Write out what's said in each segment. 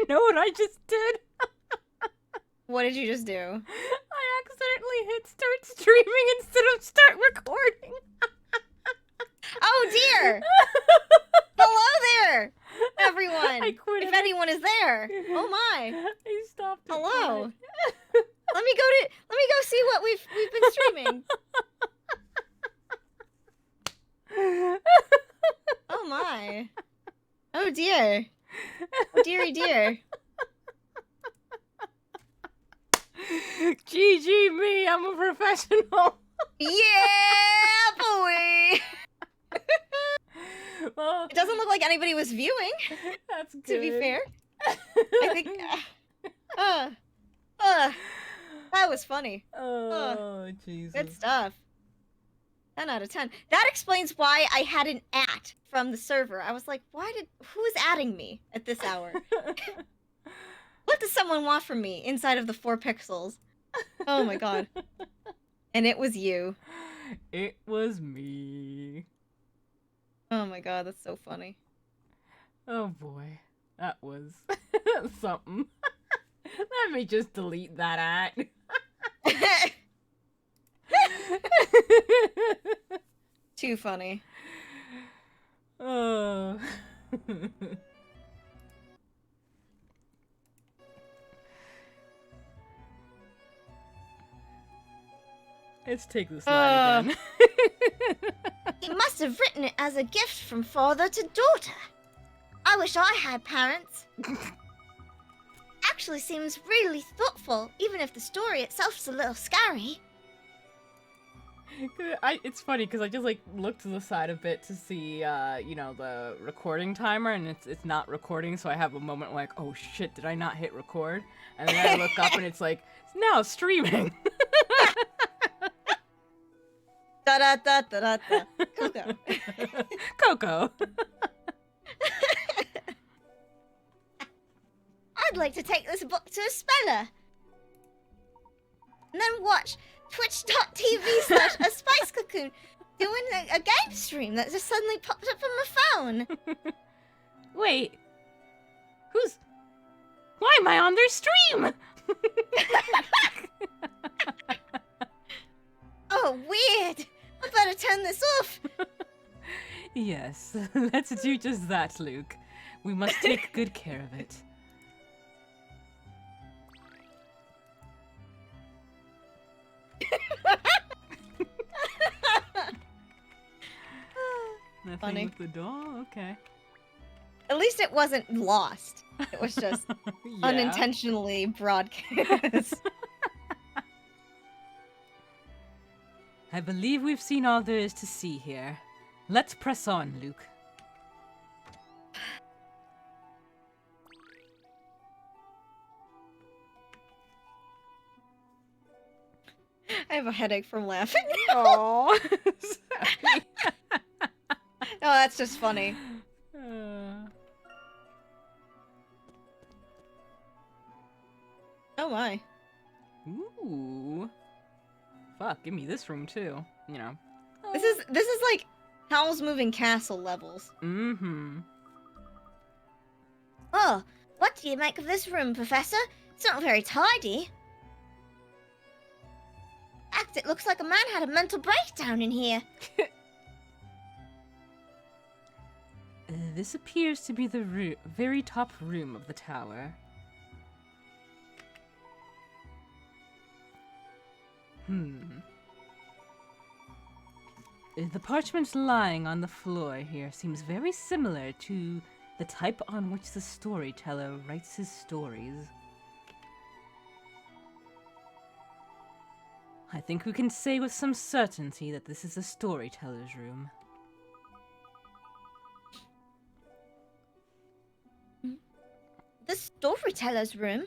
even know what I just did. What did you just do? I accidentally hit start streaming instead of start recording. Oh dear! Hello there, everyone. I quit. If anyone is there. Oh my. I stopped. Hello. Let me go see what we've been streaming. Oh my. Oh dear. Oh dearie dear. GG me, I'm a professional. Yeah, boy. Well, It doesn't look like anybody was viewing. that's good. To be fair, I think. That was funny. Oh, Jesus. Good stuff. 10 out of 10. That explains why I had an @ from the server. I was like, who is adding me at this hour? What does someone want from me inside of the 4 pixels? Oh my god. And it was you. It was me. Oh my god, that's so funny. Oh boy. That was something. Let me just delete that @ Too funny. Oh. Let's take this line again. He must have written it as a gift from father to daughter. I wish I had parents. Actually seems really thoughtful, even if the story itself is a little scary. It's funny because I just like looked to the side a bit to see, you know, the recording timer, and it's not recording. So I have a moment like, oh shit, did I not hit record? And then I look up and it's like, it's now streaming. Da da da da da da. Coco. Coco. I'd like to take this book to a speller. And then watch twitch.tv/aspacecocoon doing a game stream that just suddenly popped up on my phone. Wait. Why am I on their stream? Oh, weird. I better turn this off. Yes, let's do just that, Luke. We must take good care of it. Nothing Funny. with the door? Okay. At least it wasn't lost. It was just Yeah. unintentionally broadcast. I believe we've seen all there is to see here. Let's press on, Luke. I have a headache from laughing. Oh. No, that's just funny. Oh my. Ooh. Fuck, give me this room too. You know. This is like Howl's Moving Castle levels. Mm-hmm. Oh, what do you make of this room, Professor? It's not very tidy. In fact, it looks like a man had a mental breakdown in here. This appears to be the very top room of the tower. The parchment lying on the floor here seems very similar to the type on which the storyteller writes his stories. I think we can say with some certainty that this is the storyteller's room. The storyteller's room?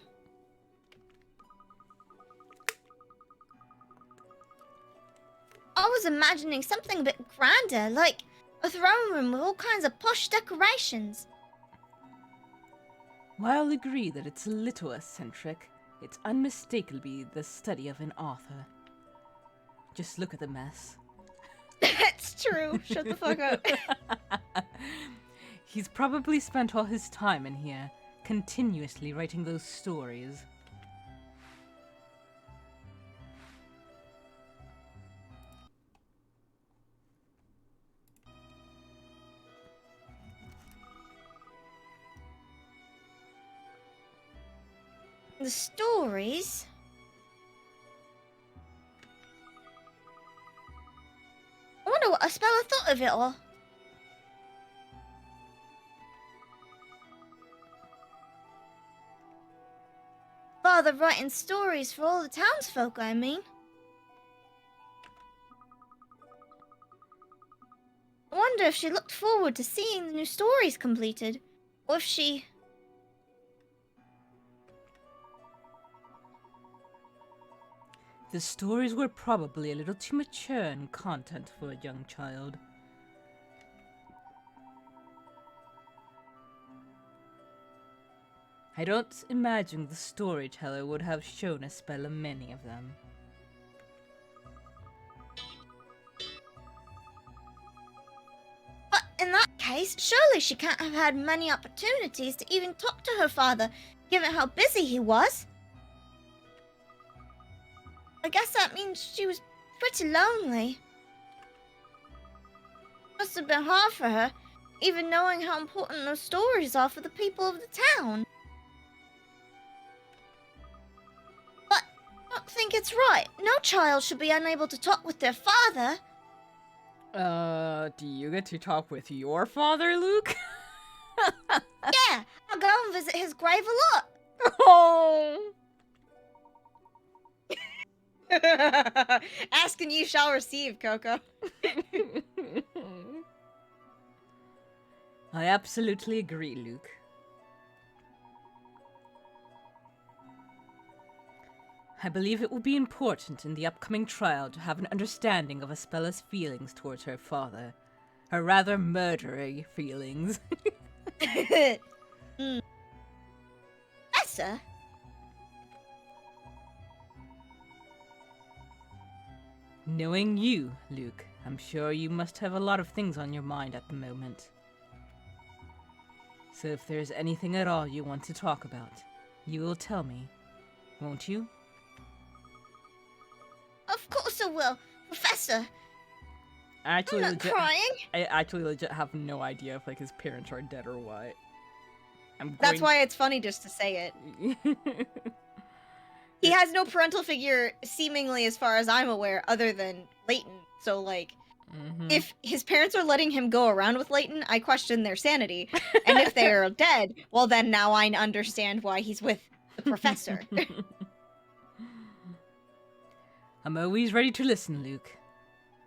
I was imagining something a bit grander, like a throne room with all kinds of posh decorations. While I'll agree that it's a little eccentric, it's unmistakably the study of an author. Just look at the mess. That's true. Shut the fuck up. He's probably spent all his time in here, continuously writing those stories? The stories? I wonder what Aspella thought of it all. Father writing stories for all the townsfolk, I mean. I wonder if she looked forward to seeing the new stories completed, or if she... The stories were probably a little too mature in content for a young child. I don't imagine the storyteller would have shown Aspella many of them. But in that case, surely she can't have had many opportunities to even talk to her father, given how busy he was. I guess that means she was pretty lonely. Must have been hard for her, even knowing how important those stories are for the people of the town. But I don't think it's right. No child should be unable to talk with their father. Do you get to talk with your father, Luke? Yeah, I'll go and visit his grave a lot. Oh! Ask and you shall receive, Coco. I absolutely agree, Luke. I believe it will be important in the upcoming trial to have an understanding of Aspella's feelings towards her father. Her rather murdery feelings. Essa? Knowing you, Luke, I'm sure you must have a lot of things on your mind at the moment. So if there's anything at all you want to talk about, you will tell me, won't you? Of course I will, Professor. I I'm not crying. I actually legit have no idea if like his parents are dead or what. That's why it's funny just to say it. He has no parental figure, seemingly, as far as I'm aware, other than Layton. So, like, if his parents are letting him go around with Layton, I question their sanity. And if they are dead, well, then now I understand why he's with the professor. I'm always ready to listen, Luke.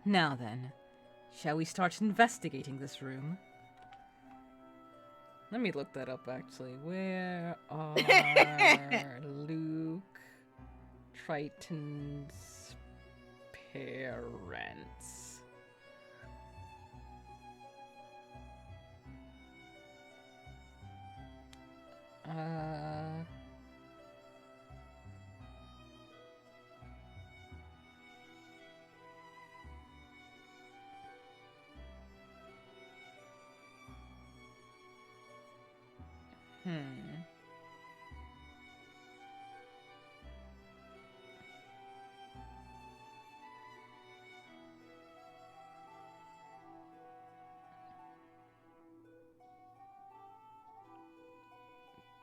Now then, shall we start investigating this room? Let me look that up, actually. Where are Luke Triton's parents?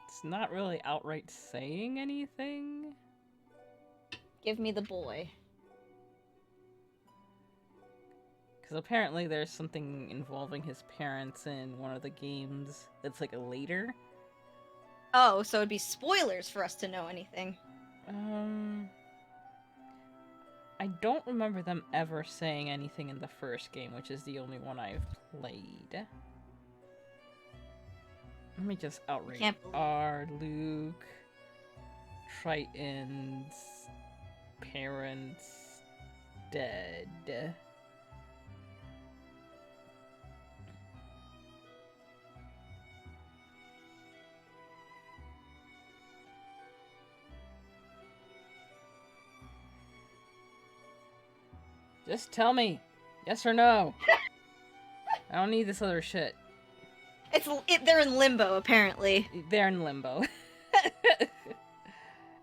It's not really outright saying anything. Give me the boy. Because apparently there's something involving his parents in one of the games that's like a later. Oh, so it'd be spoilers for us to know anything. I don't remember them ever saying anything in the first game, which is the only one I've played. Let me just outright. Are Luke Triton's parents dead? Just tell me. Yes or no. I don't need this other shit. They're in limbo apparently. They're in limbo.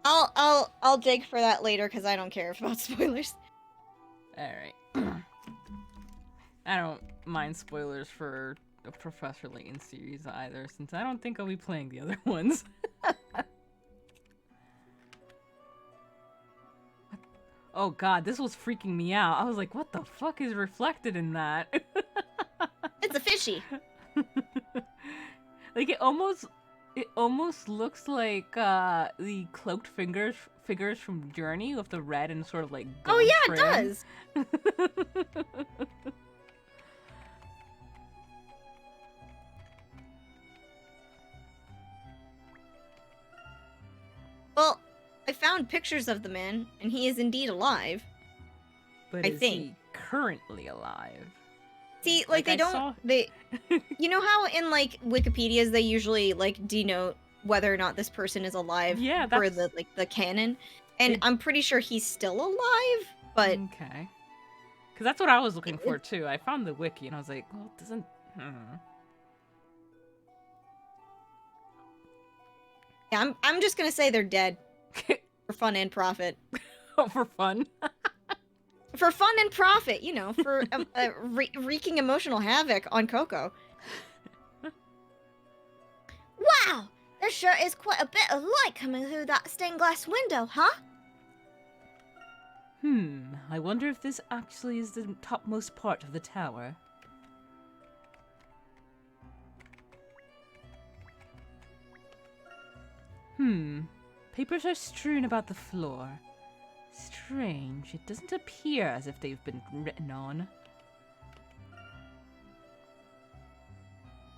I'll dig for that later because I don't care about spoilers. Alright. I don't mind spoilers for the Professor Layton series either, since I don't think I'll be playing the other ones. Oh god, this was freaking me out. I was like, what the fuck is reflected in that? It's a fishy. Like it almost looks like the cloaked figures from Journey with the red and sort of like gold Oh yeah, trim. it does. Well, I found pictures of the man, and he is indeed alive. But I is think. he currently alive? See, like they I don't saw- they you know how in like Wikipedias they usually like denote whether or not this person is alive Yeah, for that's... the canon. And I'm pretty sure he's still alive, but Okay. Because that's what I was looking for too. I found the wiki and I was like, well, it doesn't... yeah, I'm just gonna say they're dead. For fun and profit. Oh, for fun. For fun and profit, you know, for wreaking emotional havoc on Coco. Wow! There sure is quite a bit of light coming through that stained glass window, huh? I wonder if this actually is the topmost part of the tower. Papers are strewn about the floor. Strange, it doesn't appear as if they've been written on.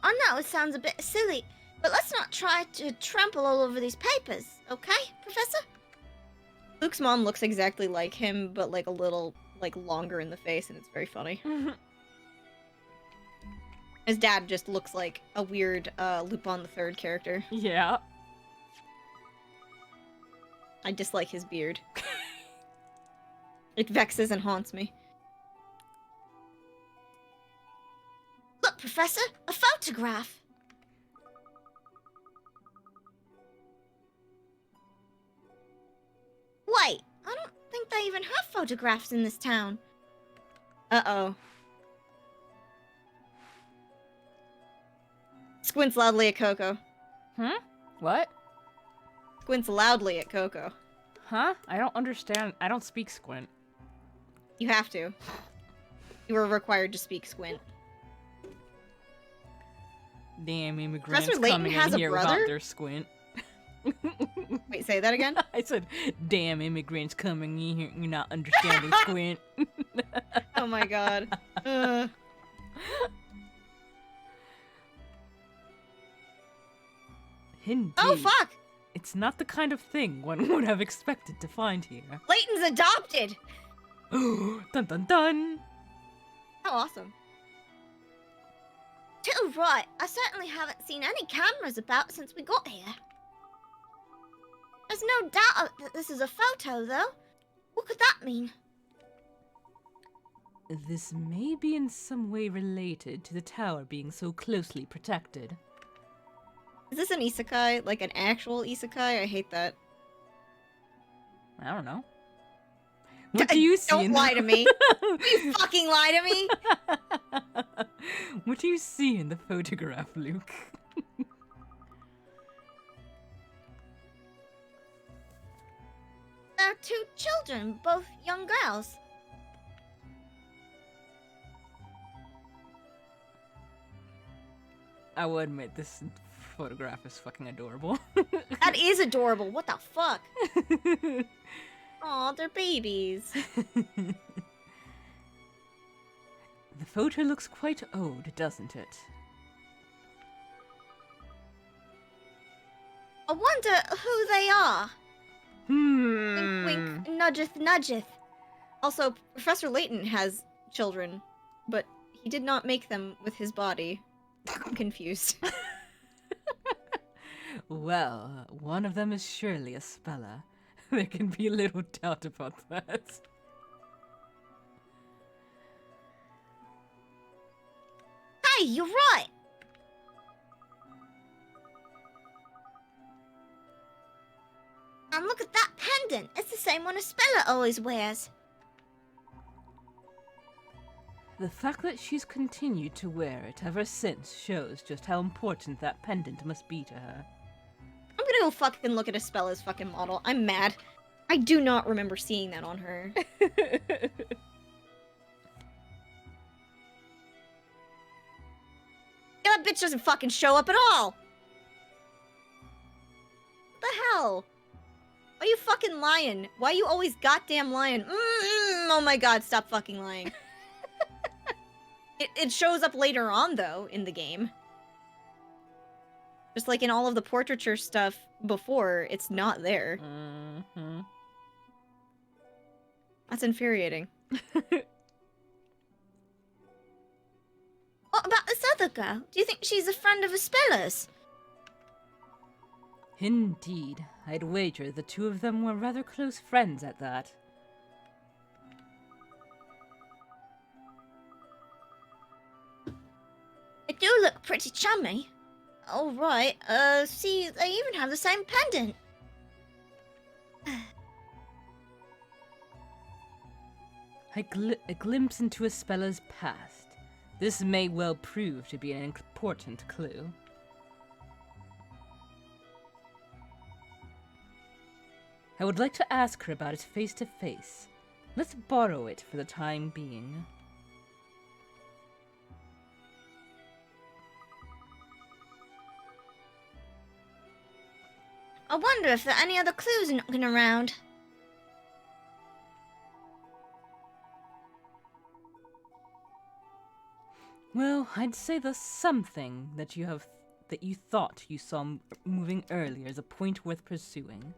I know it sounds a bit silly, but let's not try to trample all over these papers, okay, Professor? Luke's mom looks exactly like him, but like a little like longer in the face, and it's very funny. His dad just looks like a weird Lupin the Third character. Yeah. I dislike his beard. It vexes and haunts me. Look, Professor, a photograph! Wait, I don't think they even have photographs in this town. Uh-oh. Squints loudly at Coco. What? Squints loudly at Coco. Huh? I don't understand. I don't speak Squint. You have to. You were required to speak Squint. Damn immigrants Professor Layton coming has in a here brother? without their Squint. Wait, say that again? I said, damn immigrants coming in here, you're not understanding Squint. Oh my god. Indeed. Oh fuck! It's not the kind of thing one would have expected to find here. Layton's adopted! Dun dun dun! How awesome. Too right. I certainly haven't seen any cameras about since we got here. There's no doubt that this is a photo, though. What could that mean? This may be in some way related to the tower being so closely protected. Is this an isekai? Like an actual isekai? I hate that. I don't know. What do you see? Don't lie to me. You fucking lie to me. What do you see in the photograph, Luke? There are two children, both young girls. I will admit, this photograph is fucking adorable. That is adorable. What the fuck? Aw, they're babies. The photo looks quite old, doesn't it? I wonder who they are. Wink, wink, nudgeth, nudgeth. Also, Professor Layton has children, but he did not make them with his body. I'm confused. Well, one of them is surely a speller. There can be little doubt about that. Hey, you're right! And look at that pendant. It's the same one Espella always wears. The fact that she's continued to wear it ever since shows just how important that pendant must be to her. I'm gonna go fucking look at Espella's fucking model. I'm mad. I do not remember seeing that on her. Yeah, that bitch doesn't fucking show up at all. What the hell? Why are you fucking lying? Why are you always goddamn lying? Oh my god, stop fucking lying. It shows up later on, though, in the game. Just like in all of the portraiture stuff before, it's not there. Mm-hmm. That's infuriating. What about this other girl? Do you think she's a friend of Espella's? Indeed. I'd wager the two of them were rather close friends at that. They do look pretty chummy. All right. See, they even have the same pendant. A glimpse into Espella's past. This may well prove to be an important clue. I would like to ask her about it face to face. Let's borrow it for the time being. I wonder if there are any other clues knocking around. Well, I'd say the something that you thought you saw moving earlier is a point worth pursuing.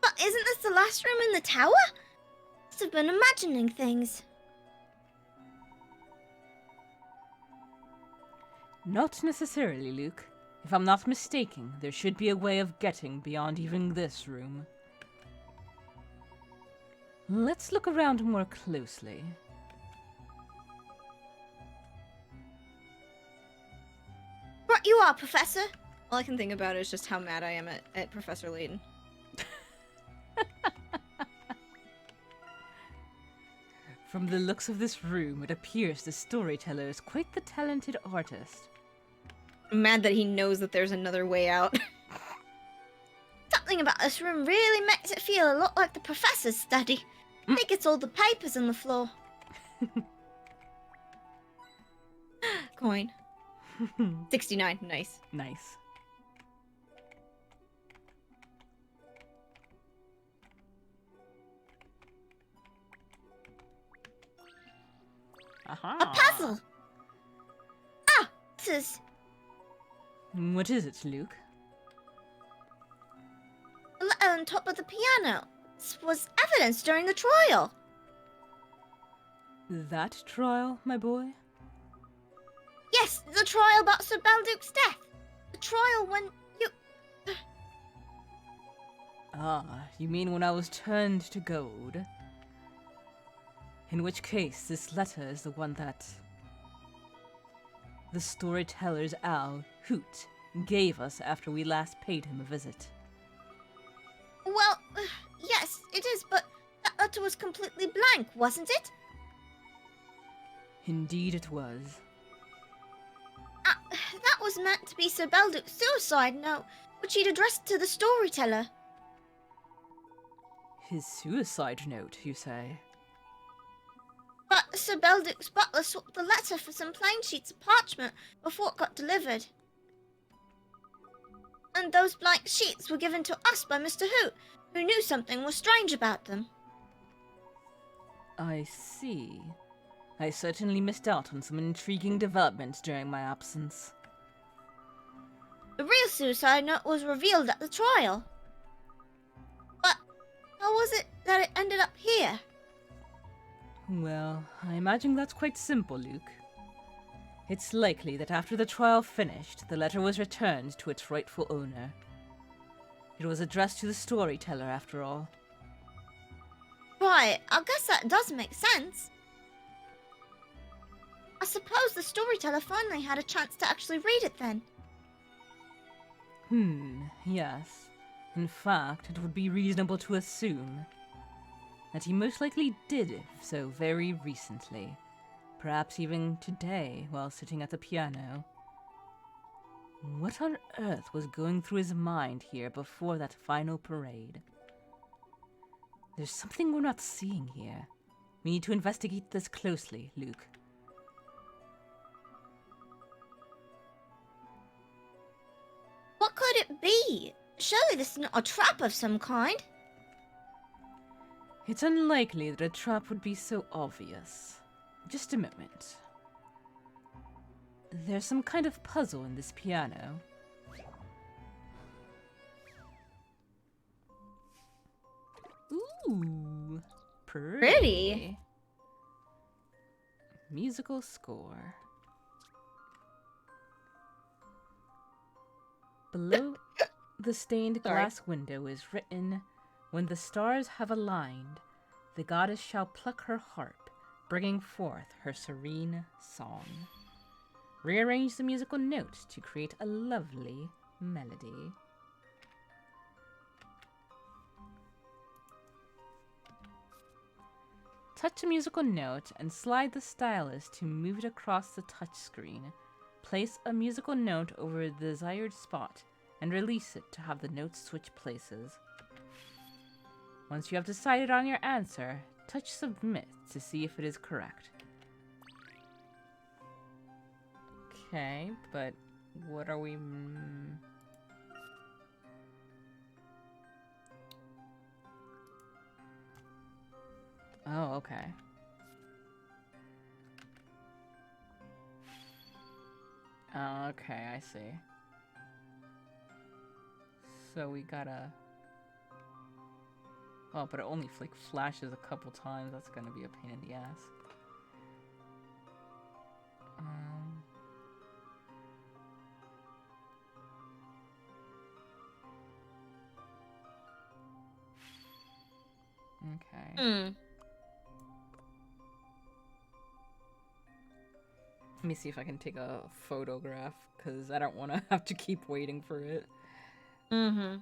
But isn't this the last room in the tower? Must have been imagining things. Not necessarily, Luke. If I'm not mistaken, there should be a way of getting beyond even this room. Let's look around more closely. Right you are, Professor. All I can think about is just how mad I am at Professor Layton. From the looks of this room, it appears the storyteller is quite the talented artist. I'm mad that he knows that there's another way out. Something about this room really makes it feel a lot like the Professor's study. I think it's all the papers on the floor. Coin. 69, nice. Nice. Aha. A puzzle! Ah, this is... What is it, Luke? the letter on top of the piano. This was evidence during the trial. That trial, my boy? Yes, the trial about Sir Balduke's death. The trial when you... Ah, you mean when I was turned to gold? In which case, this letter is the one that the storyteller's owl, Hoot, gave us after we last paid him a visit. Well, yes, it is, but that letter was completely blank, wasn't it? Indeed it was. That was meant to be Sir Balduke's suicide note, which he'd addressed to the storyteller. His suicide note, you say? But Sir Balduke's butler swapped the letter for some plain sheets of parchment before it got delivered. And those blank sheets were given to us by Mr. Hoot, who knew something was strange about them. I see. I certainly missed out on some intriguing developments during my absence. The real suicide note was revealed at the trial. But how was it that it ended up here? Well, I imagine that's quite simple, Luke. It's likely that after the trial finished, the letter was returned to its rightful owner. It was addressed to the storyteller, after all. Right, I guess that does make sense. I suppose suppose the storyteller finally had a chance to actually read it then. Yes. In fact, it would be reasonable to assume that he most likely did so very recently. Perhaps even today, while sitting at the piano. What on earth was going through his mind here before that final parade? There's something we're not seeing here. We need to investigate this closely, Luke. What could it be? Surely this is not a trap of some kind. It's unlikely that a trap would be so obvious. Just a moment. There's some kind of puzzle in this piano. Ooh, Pretty. Musical score. Below the stained glass window is written, "When the stars have aligned, the goddess shall pluck her harp, bringing forth her serene song. Rearrange the musical notes to create a lovely melody." Touch a musical note and slide the stylus to move it across the touchscreen. Place a musical note over the desired spot and release it to have the notes switch places. Once you have decided on your answer, touch submit to see if it is correct. Okay, but what are we... Oh, okay. Oh, okay, I see. So we gotta... Oh, but it only flashes a couple times. That's gonna be a pain in the ass. Okay. Let me see if I can take a photograph, because I don't want to have to keep waiting for it. Mm-hmm.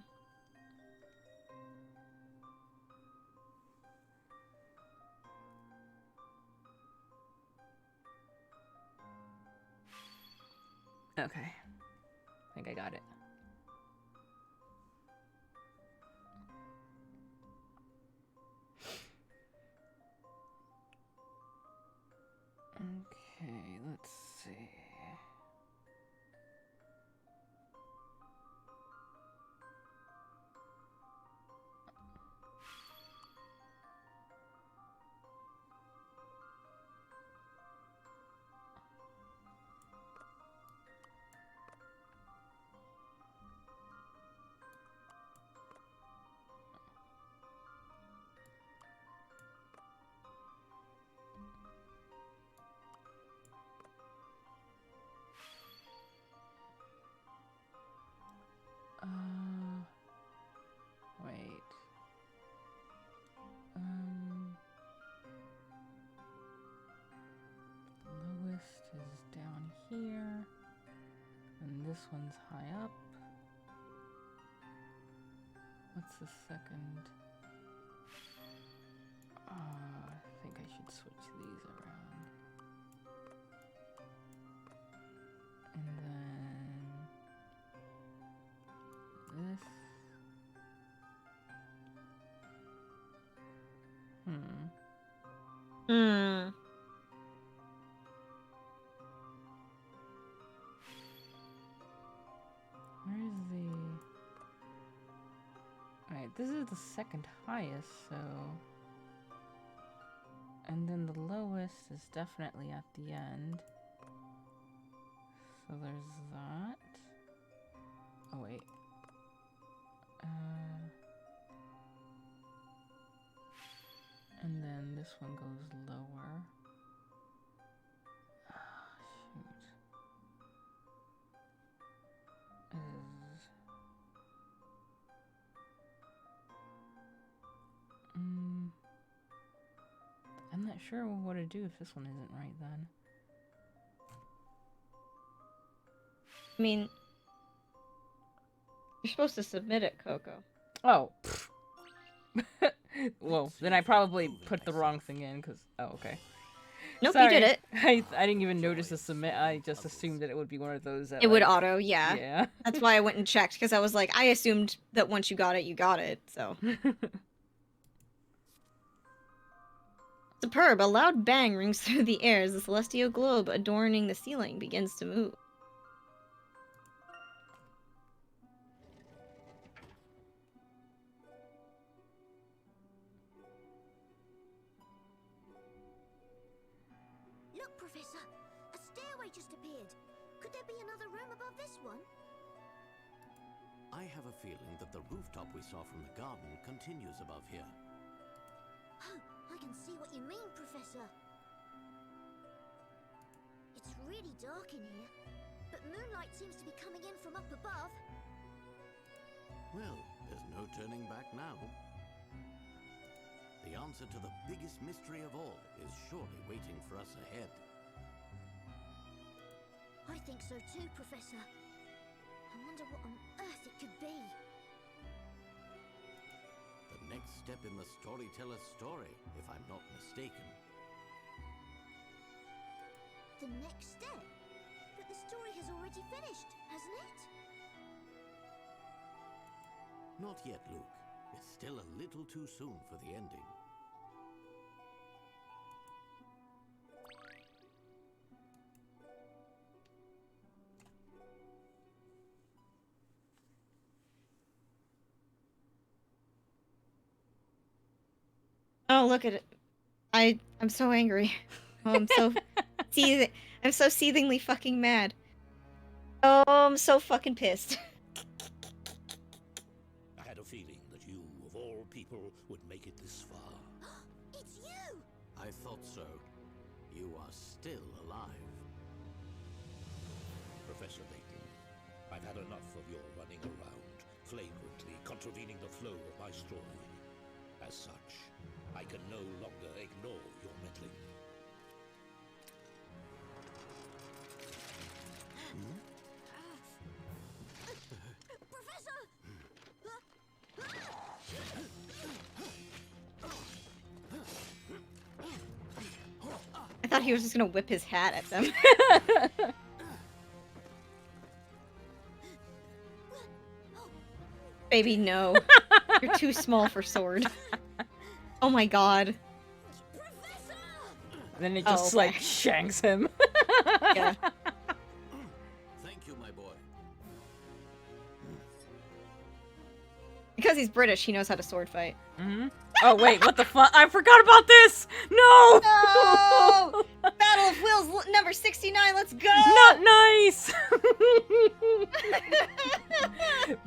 Okay. I think I got it. Okay, let's see. Wait. Lowest is down here, and this one's high up. What's the second? I think I should switch these around. And then this. Where's the... Alright, this is the second highest, so... And then the lowest is definitely at the end. So there's that. Oh, wait. And then this one goes lower. Shoot. I'm not sure what to do if this one isn't right then. I mean, you're supposed to submit it, Coco. Oh. Well, then I probably put the wrong thing in, because... Oh, okay. Nope, Sorry. you did it. I didn't even notice the submit. I just assumed that it would be one of those that, It would like... auto, yeah. Yeah. That's why I went and checked, because I was like, I assumed that once you got it, so. Superb, a loud bang rings through the air as the celestial globe adorning the ceiling begins to move. Look, Professor, a stairway just appeared. Could there be another room above this one? I have a feeling that the rooftop we saw from the garden continues above here. Oh, I can see what you mean, Professor. It's really dark in here, but moonlight seems to be coming in from up above. Well, there's no turning back now. The answer to the biggest mystery of all is surely waiting for us ahead. I think so too, Professor. I wonder what on earth it could be. The next step in the storyteller's story, if I'm not mistaken. The next step? But the story has already finished, hasn't it? Not yet, Luke. It's still a little too soon for the ending. Oh, look at it. I'm so angry. Oh, I'm so I'm so seethingly fucking mad. Oh, I'm so fucking pissed. I had a feeling that you, of all people, would make it this far. It's you! I thought so. You are still alive. Professor Layton, I've had enough of your running around, flagrantly contravening the flow of my story. As such, I can no longer ignore your meddling. Professor! I thought he was just gonna whip his hat at them. Baby, no. You're too small for sword. Oh my god. Professor! And then it just, okay. like, shanks him. Yeah. Thank you, my boy. Because he's British, he knows how to sword fight. Mm-hmm. Oh, wait, what the fuck? I forgot about this! No! No! Battle of Wills number 69, let's go! Not nice!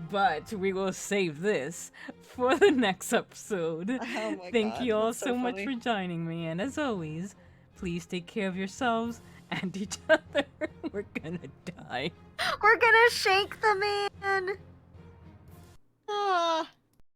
But we will save this for the next episode. Oh my Thank God, you all that's so so much funny. for joining me, and as always, please take care of yourselves and each other. We're gonna die. We're gonna shake the man! Ah.